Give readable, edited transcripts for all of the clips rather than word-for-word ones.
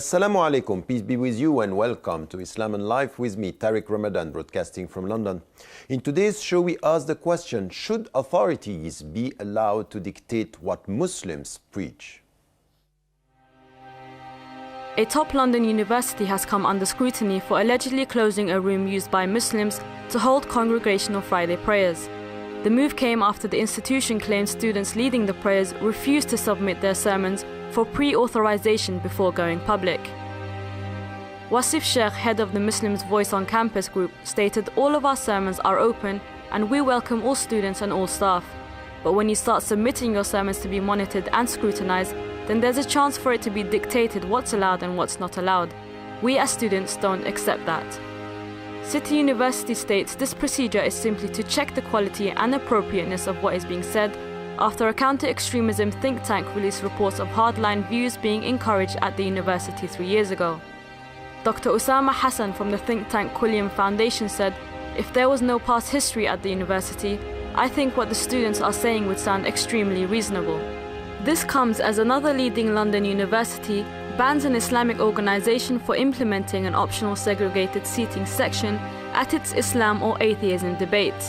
Assalamu alaikum, peace be with you and welcome to Islam and Life with me, Tariq Ramadan, broadcasting from London. In today's show we ask the question, should authorities be allowed to dictate what Muslims preach? A top London university has come under scrutiny for allegedly closing a room used by Muslims to hold congregational Friday prayers. The move came after the institution claimed students leading the prayers refused to submit their sermons for pre-authorization before going public. Wasif Sheikh, head of the Muslims Voice on Campus group, stated, "All of our sermons are open and we welcome all students and all staff. But when you start submitting your sermons to be monitored and scrutinized, then there's a chance for it to be dictated what's allowed and what's not allowed. We as students don't accept that." City University states this procedure is simply to check the quality and appropriateness of what is being said after a counter-extremism think tank released reports of hardline views being encouraged at the university 3 years ago. Dr. Usama Hassan from the think tank Quilliam Foundation said, "If there was no past history at the university, I think what the students are saying would sound extremely reasonable." This comes as another leading London university bans an Islamic organization for implementing an optional segregated seating section at its Islam or atheism debate.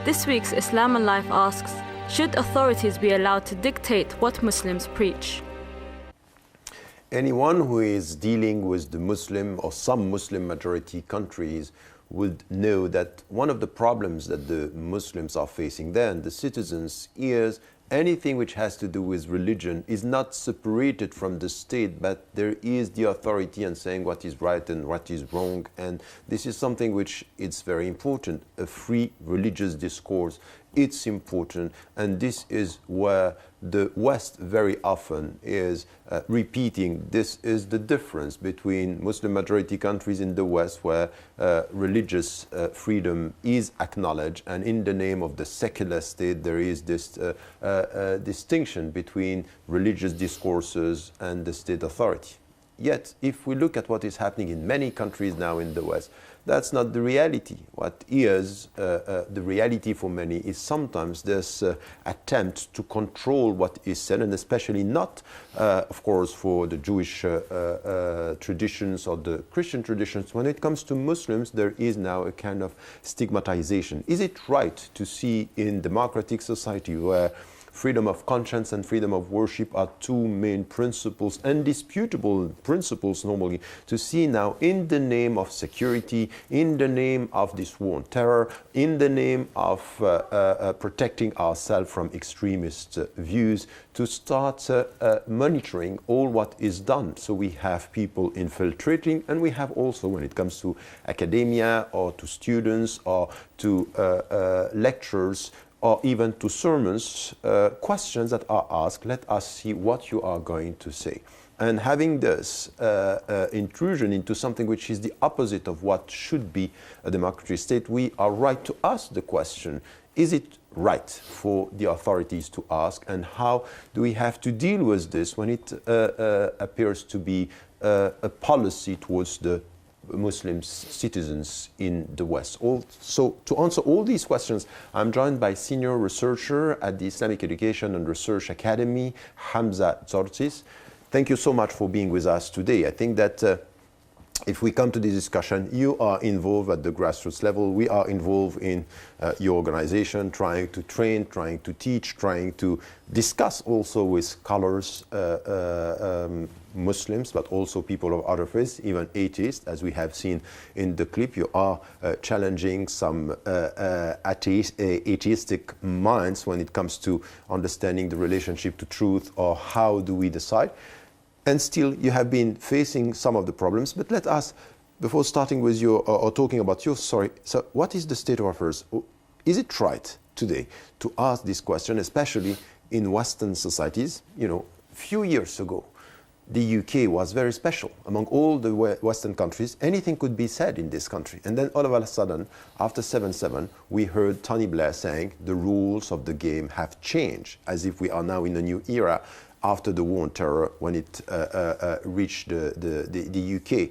This week's Islam and Life asks, should authorities be allowed to dictate what Muslims preach? Anyone who is dealing with the Muslim or some Muslim majority countries would know that one of the problems that the Muslims are facing there and the citizens is anything which has to do with religion is not separated from the state, but there is the authority and saying what is right and what is wrong. And this is something which is very important. A free religious discourse, it's important. And this is where the West very often is repeating. This is the difference between Muslim majority countries in the West where religious freedom is acknowledged, and in the name of the secular state there is this distinction between religious discourses and the state authority. Yet, if we look at what is happening in many countries now in the West, that's not the reality. What is the reality for many is sometimes this attempt to control what is said, and especially not, of course, for the Jewish traditions or the Christian traditions. When it comes to Muslims, there is now a kind of stigmatization. Is it right to see in democratic society where freedom of conscience and freedom of worship are two main principles, indisputable principles normally, to see now in the name of security, in the name of this war on terror, in the name of protecting ourselves from extremist views, to start monitoring all what is done. So we have people infiltrating, and we have also, when it comes to academia or to students or to lecturers, or even to sermons, questions that are asked, let us see what you are going to say. And having this intrusion into something which is the opposite of what should be a democratic state, we are right to ask the question, is it right for the authorities to ask, and how do we have to deal with this when it appears to be a policy towards the Muslim citizens in the West? So to answer all these questions, I'm joined by senior researcher at the Islamic Education and Research Academy, Hamza Tzortzis. Thank you so much for being with us today. I think that if we come to this discussion, you are involved at the grassroots level. We are involved in your organization, trying to train, trying to teach, trying to discuss also with scholars, Muslims, but also people of other faiths, even atheists, as we have seen in the clip. You are challenging some atheistic minds when it comes to understanding the relationship to truth, or how do we decide. And still, you have been facing some of the problems. But let us, before starting with you or talking about you, so what is the state of affairs? Is it right today to ask this question, especially in Western societies? You know, a few years ago, the UK was very special. Among all the Western countries, anything could be said in this country. And then all of a sudden, after 7/7, we heard Tony Blair saying the rules of the game have changed, as if we are now in a new era after the war on terror when it reached the UK.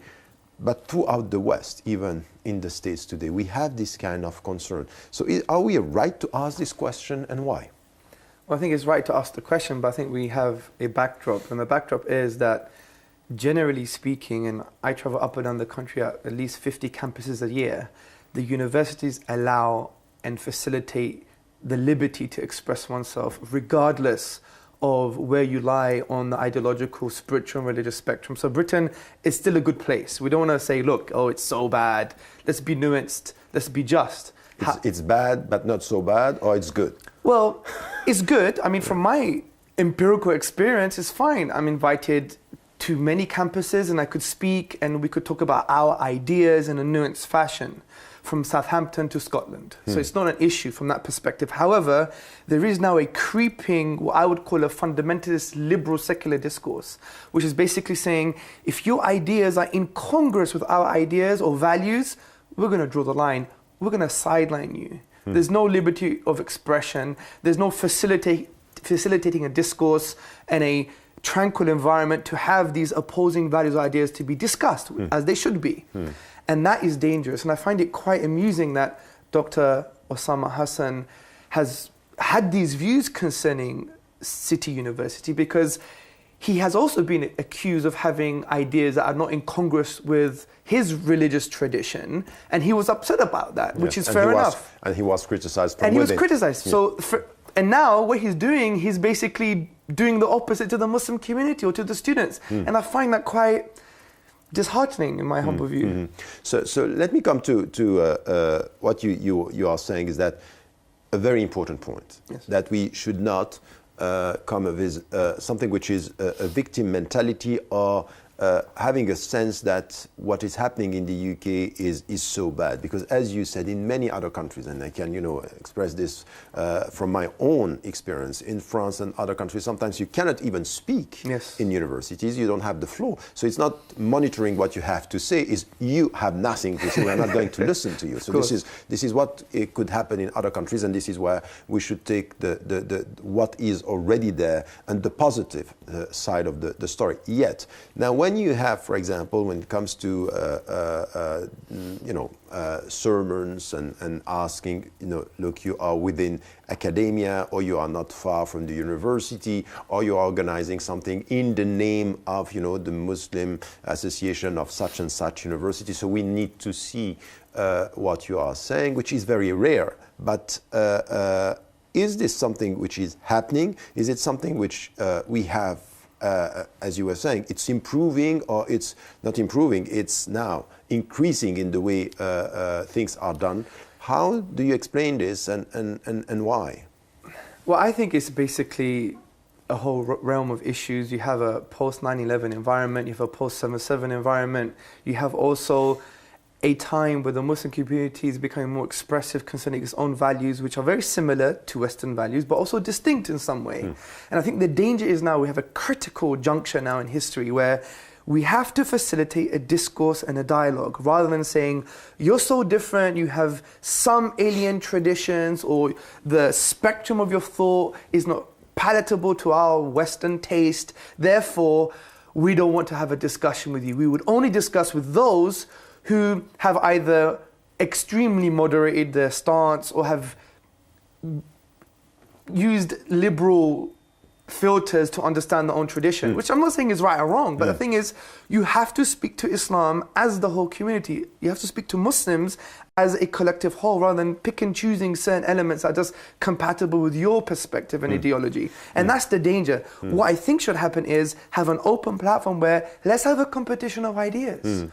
But throughout the West, even in the States today, we have this kind of concern. So are we right to ask this question, and why? Well, I think it's right to ask the question, but I think we have a backdrop. And the backdrop is that generally speaking, and I travel up and down the country at least 50 campuses a year, the universities allow and facilitate the liberty to express oneself regardless of where you lie on the ideological, spiritual and religious spectrum. So Britain is still a good place. We don't want to say, look, oh, it's so bad. Let's be nuanced. Let's be just. It's bad, but not so bad, or it's good? Well, it's good. I mean, from my empirical experience, it's fine. I'm invited to many campuses and I could speak and we could talk about our ideas in a nuanced fashion, from Southampton to Scotland. So it's not an issue from that perspective. However, there is now a creeping, what I would call a fundamentalist liberal secular discourse, which is basically saying, if your ideas are incongruous with our ideas or values, we're going to draw the line. We're going to sideline you. There's no liberty of expression. There's no facilitating a discourse and a tranquil environment to have these opposing values or ideas to be discussed as they should be. And that is dangerous. And I find it quite amusing that Dr. Osama Hassan has had these views concerning City University, because he has also been accused of having ideas that are not incongruous with his religious tradition. And he was upset about that, which is fair enough. And he was criticized from within. And he was criticized. Yeah. And now what he's doing, he's basically doing the opposite to the Muslim community or to the students. And I find that quite disheartening in my humble view. So let me come to what you are saying, is that a very important point, that we should not come with something which is a victim mentality, or having a sense that what is happening in the UK is so bad. Because as you said, in many other countries, and I can express this from my own experience in France and other countries, sometimes you cannot even speak in universities. You don't have the floor. So it's not monitoring what you have to say, is you have nothing to say, we're not going to listen to you. So this is what it could happen in other countries, and this is where we should take the what is already there and the positive side of the story. Yet, now when you have, for example, when it comes to sermons and asking, look, you are within academia, or you are not far from the university, or you are organizing something in the name of, the Muslim Association of such and such university. So we need to see what you are saying, which is very rare. But is this something which is happening? Is it something which we have, as you were saying, it's improving, or it's not improving, it's now increasing in the way things are done? How do you explain this, and why? Well, I think it's basically a whole realm of issues. You have a post-9/11 environment, you have a post-7/7 environment, you have also a time where the Muslim community is becoming more expressive concerning its own values, which are very similar to Western values, but also distinct in some way. And I think the danger is now we have a critical juncture now in history where we have to facilitate a discourse and a dialogue, rather than saying, you're so different, you have some alien traditions, or the spectrum of your thought is not palatable to our Western taste, therefore we don't want to have a discussion with you. We would only discuss with those who have either extremely moderated their stance or have used liberal filters to understand their own tradition, which I'm not saying is right or wrong, but the thing is, you have to speak to Islam as the whole community. You have to speak to Muslims as a collective whole, rather than pick and choosing certain elements that are just compatible with your perspective and ideology. And that's the danger. What I think should happen is have an open platform where let's have a competition of ideas.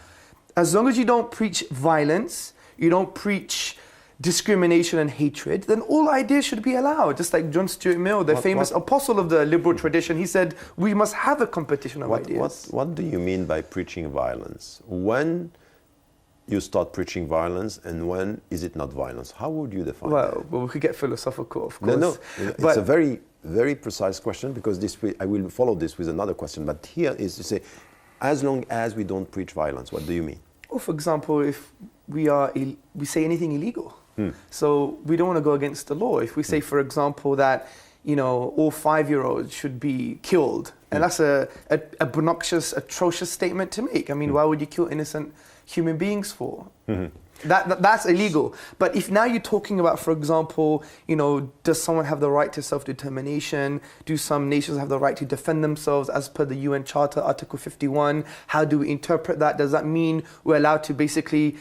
As long as you don't preach violence, you don't preach discrimination and hatred, then all ideas should be allowed. Just like John Stuart Mill, the famous apostle of the liberal tradition, he said, we must have a competition of ideas. What do you mean by preaching violence? When you start preaching violence, and when is it not violence? How would you define that? Well, we could get philosophical, of course. No, it's a very, very precise question, because I will follow this with another question. But here is to say, as long as we don't preach violence, what do you mean? Well, for example, if we say anything illegal, so we don't want to go against the law. If we say, for example, that all 5-year-olds should be killed, and that's a obnoxious, atrocious statement to make. I mean, why would you kill innocent human beings for? That's illegal. But if now you're talking about, for example, does someone have the right to self-determination? Do some nations have the right to defend themselves as per the UN Charter, Article 51? How do we interpret that? Does that mean we're allowed to basically,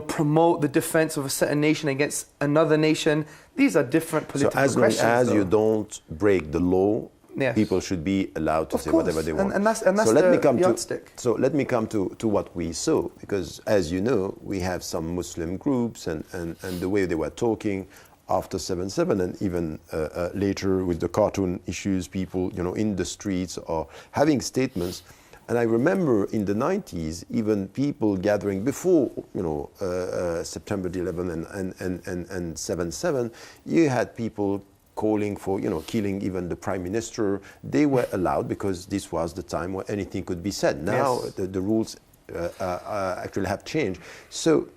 promote the defense of a certain nation against another nation? These are different political questions. So as long as you don't break the law, yes, people should be allowed to say whatever they want. And that's so let me come yardstick. let me come to what we saw, because as you know, we have some Muslim groups and the way they were talking after 7/7 and even later with the cartoon issues, people in the streets are having statements. And I remember in the 90s, even people gathering before, September 11 and 7/7, you had people calling for, killing even the prime minister. They were allowed because this was the time where anything could be said. Now yes, the rules actually have changed. So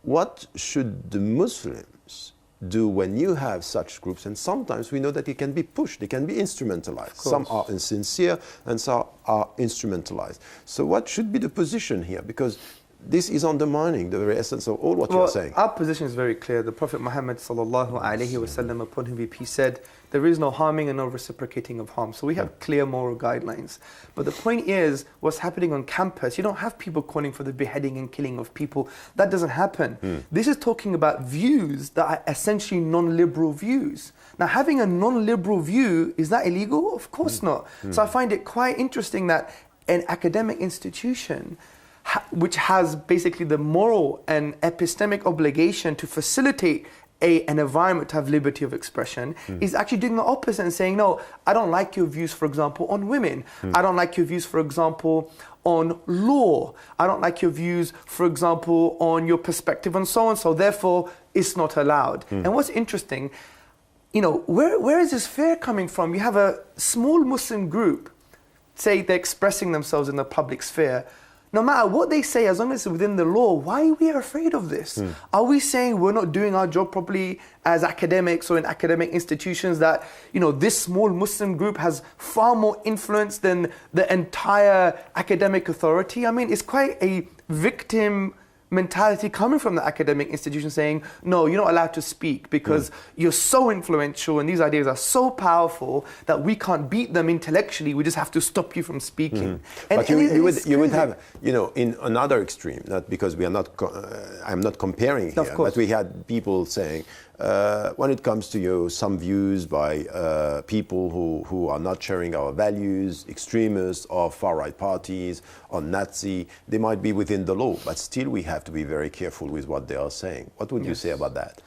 what should the Muslims do when you have such groups? And sometimes we know that it can be pushed, they can be instrumentalized. Some are insincere and some are instrumentalized. So what should be the position here? Because this is undermining the very essence of all what you're saying. Our position is very clear. The Prophet Muhammad sallallahu alaihi wasallam, upon whom be peace, said, there is no harming and no reciprocating of harm. So we have clear moral guidelines. But the point is, what's happening on campus, you don't have people calling for the beheading and killing of people. That doesn't happen. This is talking about views that are essentially non-liberal views. Now, having a non-liberal view, is that illegal? Of course not. So I find it quite interesting that an academic institution which has basically the moral and epistemic obligation to facilitate an environment to have liberty of expression, is actually doing the opposite and saying, no, I don't like your views, for example, on women. I don't like your views, for example, on law. I don't like your views, for example, on your perspective on so-and-so. Therefore, it's not allowed. And what's interesting, where is this fear coming from? You have a small Muslim group, say they're expressing themselves in the public sphere. No matter what they say, as long as it's within the law, why are we afraid of this? Are we saying we're not doing our job properly as academics or in academic institutions, that this small Muslim group has far more influence than the entire academic authority? I mean, it's quite a victim mentality coming from the academic institution saying, no, you're not allowed to speak because you're so influential and these ideas are so powerful that we can't beat them intellectually, we just have to stop you from speaking. But you would have, in another extreme, not because we are not, I'm not comparing here, but we had people saying, when it comes to some views by people who are not sharing our values, extremists or far-right parties or Nazi, they might be within the law, but still we have to be very careful with what they are saying. What would you say about that?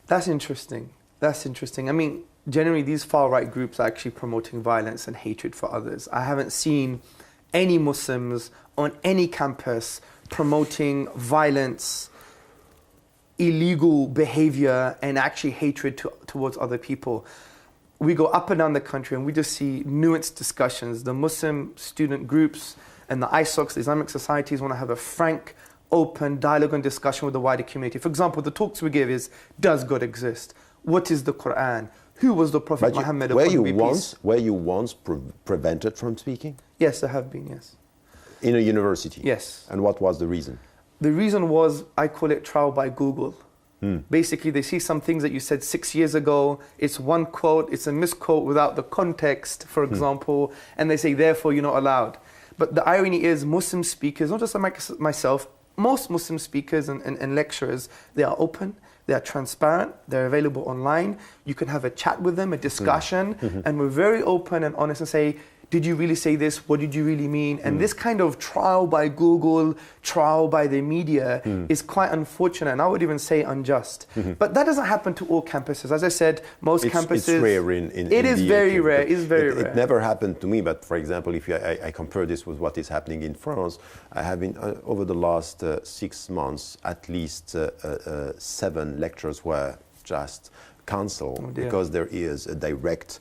That's interesting. I mean, generally these far-right groups are actually promoting violence and hatred for others. I haven't seen any Muslims on any campus promoting violence, illegal behavior and actually hatred towards other people. We go up and down the country and we just see nuanced discussions. The Muslim student groups and the ISOCs, the Islamic societies, want to have a frank, open dialogue and discussion with the wider community. For example, the talks we give is, does God exist? What is the Quran? Who was the Prophet Muhammad? Were you once prevented from speaking? Yes, I have been, yes. In a university? Yes. And what was the reason? The reason was, I call it trial by Google. Basically, they see some things that you said 6 years ago, it's one quote, it's a misquote without the context, for example, and they say, therefore, you're not allowed. But the irony is, Muslim speakers, not just like myself, most Muslim speakers and lecturers, they are open, they are transparent, they're available online, you can have a chat with them, a discussion, and we're very open and honest and say, did you really say this? What did you really mean? And this kind of trial by Google, trial by the media is quite unfortunate, and I would even say unjust. But that doesn't happen to all campuses. As I said, most campuses... It's rare in It is very rare. It's very rare. It never happened to me, but for example, if I compare this with what is happening in France, I have been, over the last 6 months, at least 7 lectures were just cancelled because there is a direct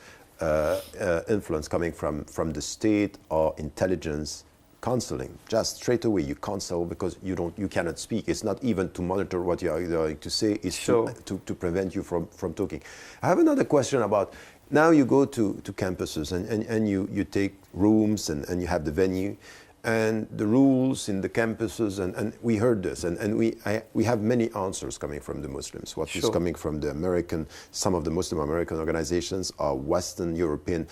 influence coming from the state or intelligence cancelling. Just straight away you cancel because you cannot speak. It's not even to monitor what you are going to say, it's to prevent you from talking. I have another question about, now you go to campuses and you take rooms and you have the venue, and the rules in the campuses, and we heard this, and we have many answers coming from the Muslims. What is coming from the American, some of the Muslim American organizations are Western European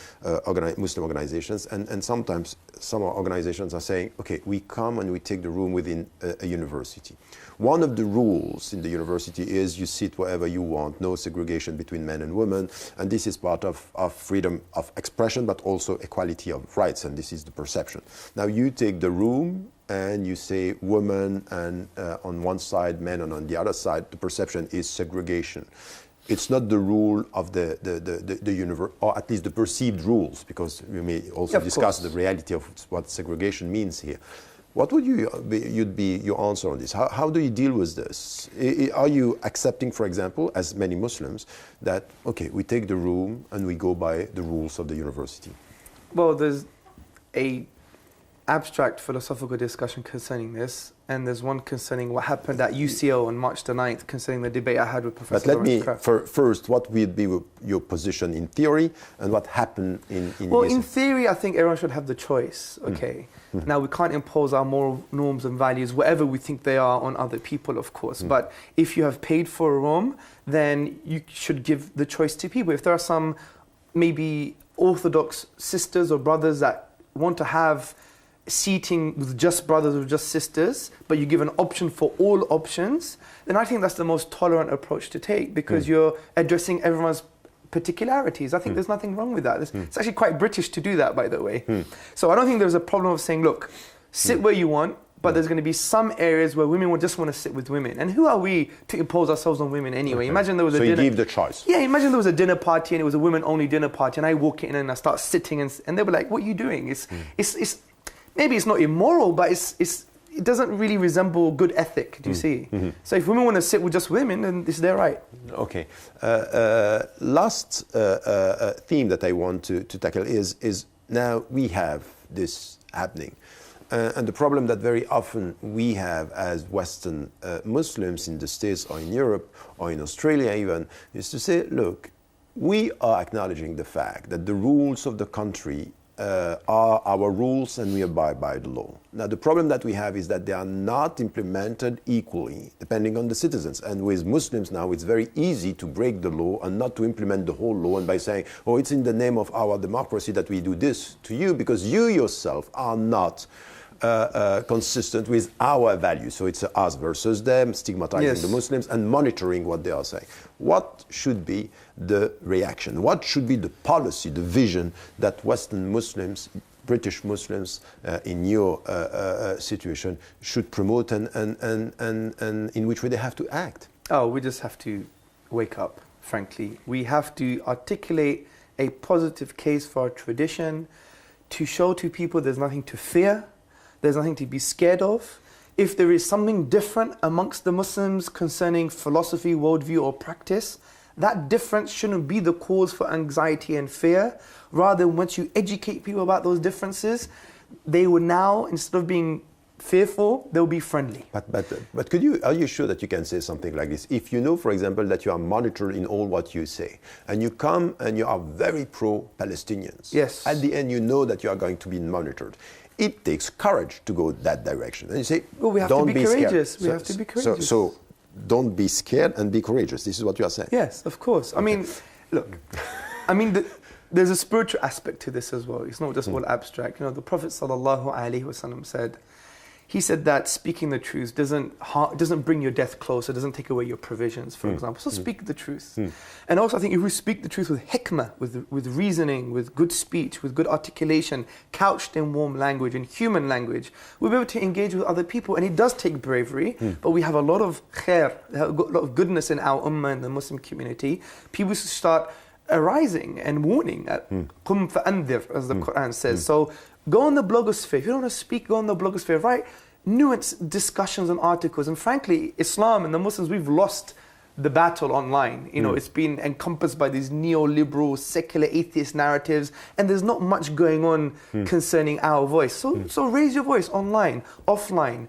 Muslim organizations, and sometimes some organizations are saying, okay, we come and we take the room within a university. One of the rules in the university is you sit wherever you want, no segregation between men and women, and this is part of freedom of expression, but also equality of rights, and this is the perception. Now you take the room and you say women and on one side, men, and on the other side, the perception is segregation. It's not the rule of the universe, or at least the perceived rules, because we may also discuss the reality of what segregation means here. What would be your answer on this? How do you deal with this? Are you accepting, for example, as many Muslims, that, okay, we take the room and we go by the rules of the university? Well, there's a abstract philosophical discussion concerning this, and there's one concerning what happened at UCL on March the 9th concerning the debate I had with Professor Lawrence Kraft. But let me, first, what would be your position in theory, and what happened in Well, in theory, I think everyone should have the choice, okay? Now, we can't impose our moral norms and values, whatever we think they are, on other people, of course. But if you have paid for a room, then you should give the choice to people. If there are some maybe Orthodox sisters or brothers that want to have seating with just brothers or just sisters, but you give an option for all options, then I think that's the most tolerant approach to take, because you're addressing everyone's particularities. I think there's nothing wrong with that. It's actually quite British to do that, by the way. So I don't think there's a problem of saying, look, sit where you want, but there's going to be some areas where women will just want to sit with women. And who are we to impose ourselves on women anyway? Imagine there was a dinner. So you give the choice. Yeah, imagine there was a dinner party and it was a women-only dinner party, and I walk in and I start sitting and they were like, what are you doing? It's maybe it's not immoral, but it doesn't really resemble good ethic, do you see? So if women want to sit with just women, then it's their right. Okay. Last theme that I want to tackle is now we have this happening. And the problem that very often we have as Western Muslims in the States or in Europe or in Australia even, is to say, look, we are acknowledging the fact that the rules of the country are our rules and we abide by the law. Now the problem that we have is that they are not implemented equally depending on the citizens, and with Muslims now it's very easy to break the law and not to implement the whole law, and by saying, oh, it's in the name of our democracy that we do this to you because you yourself are not consistent with our values. So it's us versus them, stigmatizing the Muslims and monitoring what they are saying. What should be the reaction? What should be the policy, the vision that Western Muslims, British Muslims in your situation should promote, and in which way they have to act? Oh, we just have to wake up, frankly. We have to articulate a positive case for our tradition, to show to people there's nothing to fear, there's nothing to be scared of. If there is something different amongst the Muslims concerning philosophy, worldview, or practice, that difference shouldn't be the cause for anxiety and fear. Rather, once you educate people about those differences, they will now, instead of being fearful, they'll be friendly. But are you sure that you can say something like this? If you know, for example, that you are monitored in all what you say, and you come and you are very pro-Palestinians, yes, at the end you know that you are going to be monitored. It takes courage to go that direction. And you say, well, we have don't to be courageous. We have to be courageous. So don't be scared and be courageous. This is what you are saying. Yes, of course. Okay. I mean, look, there's a spiritual aspect to this as well. It's not just all abstract. You know, the Prophet ﷺ said, he said that speaking the truth doesn't bring your death closer, doesn't take away your provisions, for example. So speak the truth. And also I think if we speak the truth with hikmah, with reasoning, with good speech, with good articulation, couched in warm language and human language, we'll be able to engage with other people. And it does take bravery, but we have a lot of khair, a lot of goodness in our ummah and the Muslim community. People should start arising and warning. Qum fa'andir, as the Quran says. So go on the blogosphere. If you don't want to speak, go on the blogosphere. Write nuanced discussions and articles. And frankly, Islam and the Muslims, we've lost the battle online. You know, it's been encompassed by these neoliberal, secular, atheist narratives, and there's not much going on concerning our voice. So raise your voice online, offline.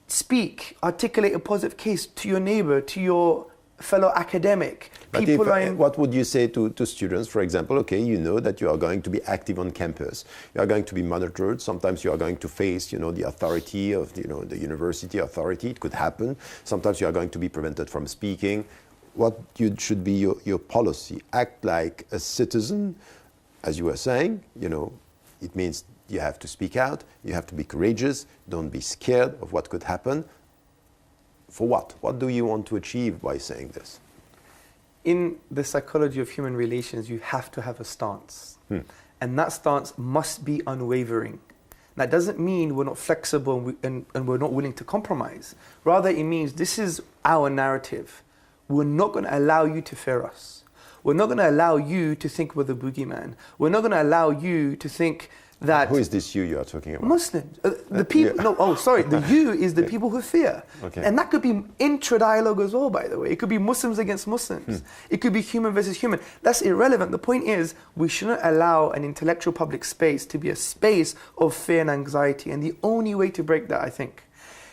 Speak, articulate a positive case to your neighbor, to your fellow academic. But People what would you say to students, for example? Okay, you know that you are going to be active on campus. You are going to be monitored. Sometimes you are going to face, the authority of, the university authority. It could happen. Sometimes you are going to be prevented from speaking. What should be your policy? Act like a citizen, as you were saying. It means you have to speak out. You have to be courageous. Don't be scared of what could happen. For what? What do you want to achieve by saying this? In the psychology of human relations, you have to have a stance. And that stance must be unwavering. That doesn't mean we're not flexible and we're not willing to compromise. Rather, it means this is our narrative. We're not going to allow you to fear us. We're not going to allow you to think we're the boogeyman. We're not going to allow you to think that... Who is this you are talking about? Muslims. The people... Yeah. No, the you is the people who fear. Okay. And that could be intra-dialogue as well, by the way. It could be Muslims against Muslims. It could be human versus human. That's irrelevant. The point is, we shouldn't allow an intellectual public space to be a space of fear and anxiety. And the only way to break that, I think,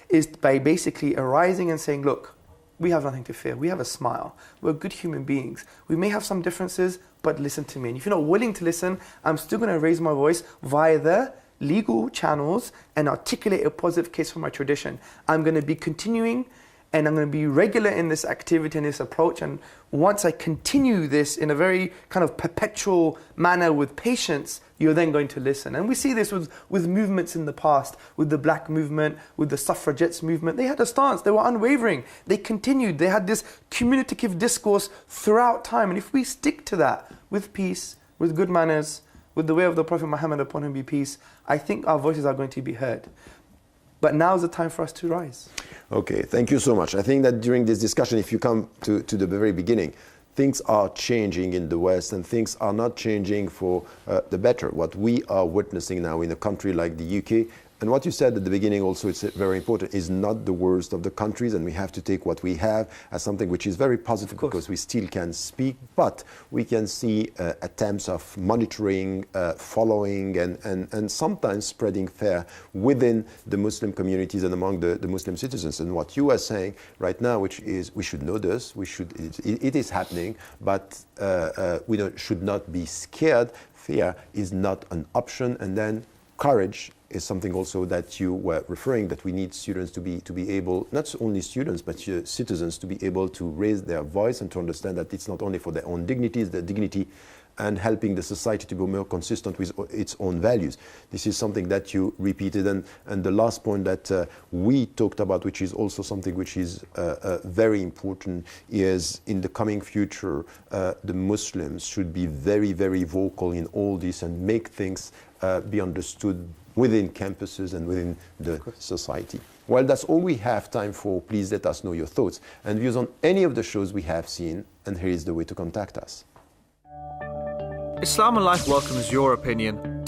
is by basically arising and saying, look, we have nothing to fear. We have a smile. We're good human beings. We may have some differences, but listen to me. And if you're not willing to listen, I'm still going to raise my voice via the legal channels and articulate a positive case for my tradition. I'm going to be continuing and I'm going to be regular in this activity and this approach. And once I continue this in a very kind of perpetual manner with patience, you're then going to listen. And we see this with movements in the past, with the black movement, with the suffragettes movement. They had a stance. They were unwavering. They continued. They had this communicative discourse throughout time. And if we stick to that with peace, with good manners, with the way of the Prophet Muhammad, upon him be peace, I think our voices are going to be heard. But now is the time for us to rise. Okay, thank you so much. I think that during this discussion, if you come to the very beginning, things are changing in the West and things are not changing for the better. What we are witnessing now in a country like the UK, and what you said at the beginning also, it's very important, is not the worst of the countries, and we have to take what we have as something which is very positive because we still can speak, but we can see attempts of monitoring, following, and sometimes spreading fear within the Muslim communities and among the Muslim citizens. And what you are saying right now, which is we should know this, it is happening, but we should not be scared. Fear is not an option, and then courage is something also that you were referring, that we need students to be able, not only students, but citizens to be able to raise their voice and to understand that it's not only for their own dignity, it's their dignity and helping the society to be more consistent with its own values. This is something that you repeated. And the last point that we talked about, which is also something which is very important, is in the coming future, the Muslims should be very, very vocal in all this and make things be understood within campuses and within the society. Well, that's all we have time for. Please let us know your thoughts and views on any of the shows we have seen, and here is the way to contact us. Islam and Life welcomes your opinion.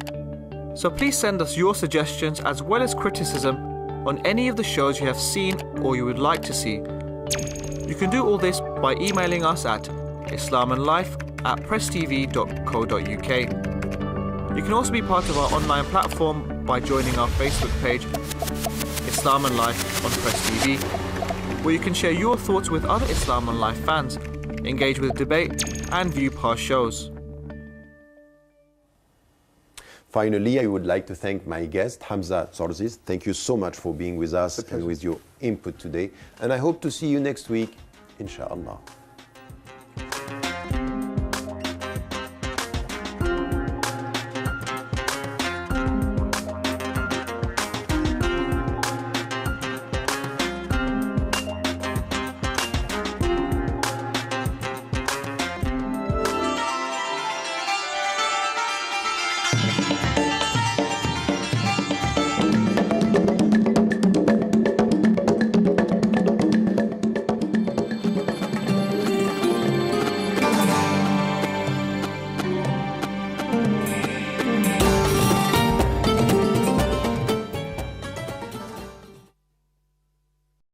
So please send us your suggestions as well as criticism on any of the shows you have seen or you would like to see. You can do all this by emailing us at islamandlife@presstv.co.uk. You can also be part of our online platform by joining our Facebook page, Islam and Life on Press TV, where you can share your thoughts with other Islam and Life fans, engage with debate, and view past shows. Finally, I would like to thank my guest, Hamza Tzortzis. Thank you so much for being with us and with your input today. And I hope to see you next week, inshallah. Thank you.